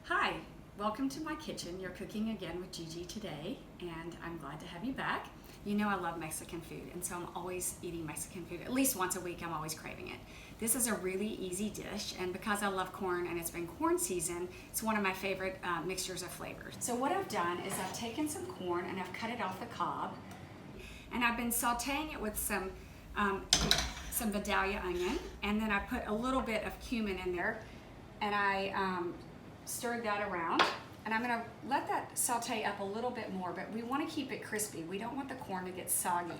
Hi, welcome to my kitchen. You're cooking again with Gigi today, and I'm glad to have you back. You know I love Mexican food, and so I'm always eating Mexican food. At least once a week, I'm always craving it. This is a really easy dish, and because I love corn and it's been corn season, it's one of my favorite mixtures of flavors. So what I've done is I've taken some corn and I've cut it off the cob, and I've been sauteing it with some Vidalia onion, and then I put a little bit of cumin in there, and I stirred that around, and I'm gonna let that saute up a little bit more, but we wanna keep it crispy. We don't want the corn to get soggy.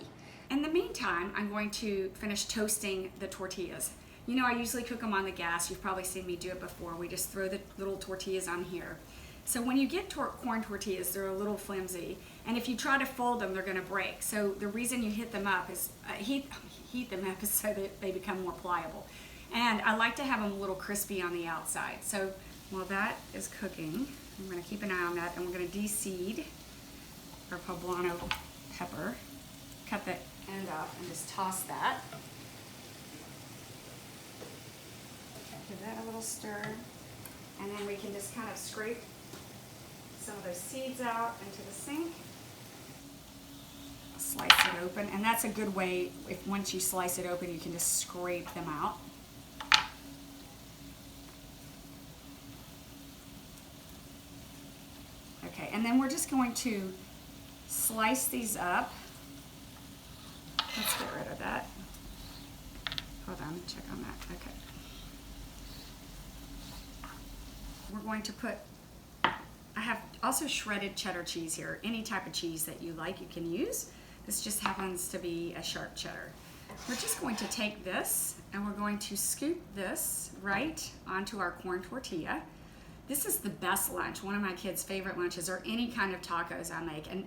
In the meantime, I'm going to finish toasting the tortillas. You know, I usually cook them on the gas. You've probably seen me do it before. We just throw the little tortillas on here. So when you get corn tortillas, they're a little flimsy, and if you try to fold them, they're gonna break. So the reason you heat them up is heat them up is so that they become more pliable. And I like to have them a little crispy on the outside. So while that is cooking, I'm going to keep an eye on that, and we're going to de-seed our poblano pepper. Cut the end off and just toss that. Give that a little stir, and then we can just kind of scrape some of those seeds out into the sink. Slice it open, and that's a good way, if once you slice it open, you can just scrape them out. Okay, and then we're just going to slice these up. Let's get rid of that. Hold on, check on that. Okay. We're going to put, I have also shredded cheddar cheese here. Any type of cheese that you like, you can use. This just happens to be a sharp cheddar. We're just going to take this, and we're going to scoop this right onto our corn tortilla. This is the best lunch, one of my kids' favorite lunches, or any kind of tacos I make. And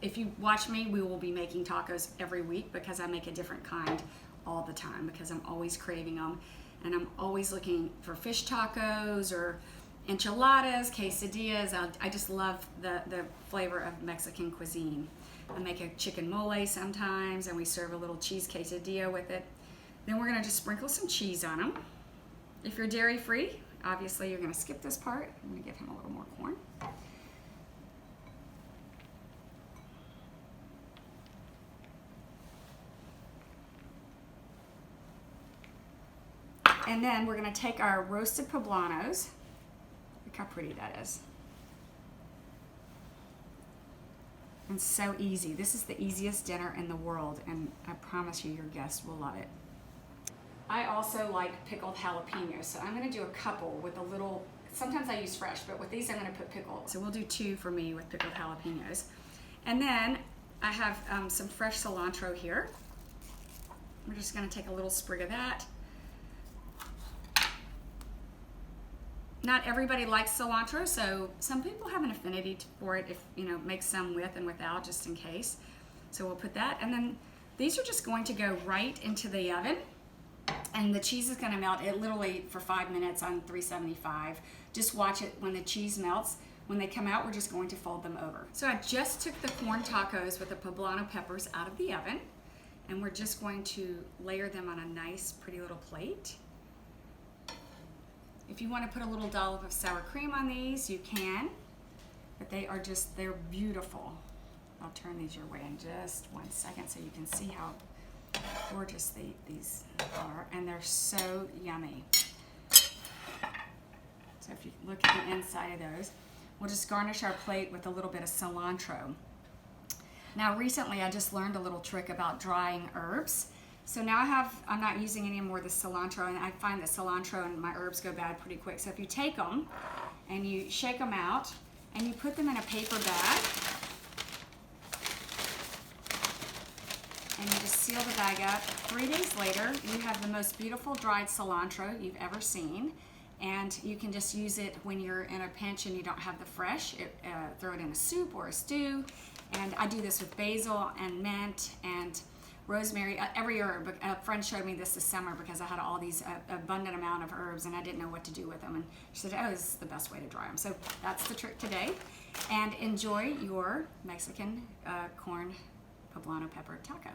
if you watch me, we will be making tacos every week because I make a different kind all the time because I'm always craving them. And I'm always looking for fish tacos or enchiladas, quesadillas. I just love the flavor of Mexican cuisine. I make a chicken mole sometimes, and we serve a little cheese quesadilla with it. Then we're gonna just sprinkle some cheese on them. If you're dairy-free, obviously you're going to skip this part. I'm going to give him a little more corn. And then we're going to take our roasted poblanos. Look how pretty that is. And so easy. This is the easiest dinner in the world, and I promise you your guests will love it. I also like pickled jalapenos, so I'm going to do a couple with a little, sometimes I use fresh, but with these I'm going to put pickled. So we'll do 2 for me with pickled jalapenos. And then I have some fresh cilantro here. We're just going to take a little sprig of that. Not everybody likes cilantro, so some people have an affinity for it, if you know, make some with and without, just in case. So we'll put that, and then these are just going to go right into the oven. And the cheese is going to melt it literally for 5 minutes on 375. Just watch it when the cheese melts. When they come out, we're just going to fold them over. So I just took the corn tacos with the poblano peppers out of the oven, and we're just going to layer them on a nice, pretty little plate. If you want to put a little dollop of sour cream on these, you can, but they're beautiful. I'll turn these your way in just 1 second so you can see how gorgeous these are, and they're so yummy. So if you look at the inside of those, we'll just garnish our plate with a little bit of cilantro. Now recently I just learned a little trick about drying herbs. So now I'm not using any more of the cilantro, and I find that cilantro and my herbs go bad pretty quick. So if you take them and you shake them out and you put them in a paper bag, and you just seal the bag up. 3 days later, you have the most beautiful dried cilantro you've ever seen, and you can just use it when you're in a pinch and you don't have the fresh. Throw it in a soup or a stew, and I do this with basil and mint and rosemary, every herb. A friend showed me this summer because I had all these abundant amount of herbs, and I didn't know what to do with them, and she said, oh, this is the best way to dry them. So that's the trick today, and enjoy your Mexican corn poblano pepper taco.